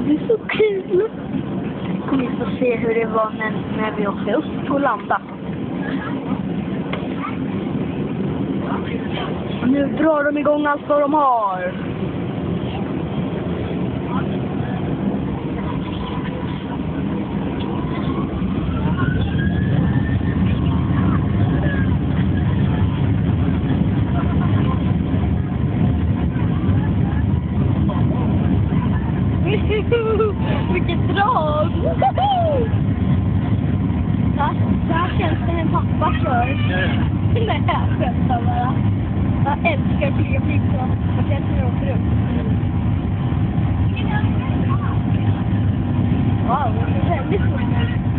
Det är så kul. Kommer vi få se hur det var när vi åkte upp och landade. Och nu drar de igång allt vad de har. Vilket drag! Så här känns det när en pappa kör. Nej, jag skämtar bara. Jag älskar att flyga flygplan. Jag känner när jag åker upp. Wow, det är väldigt stort.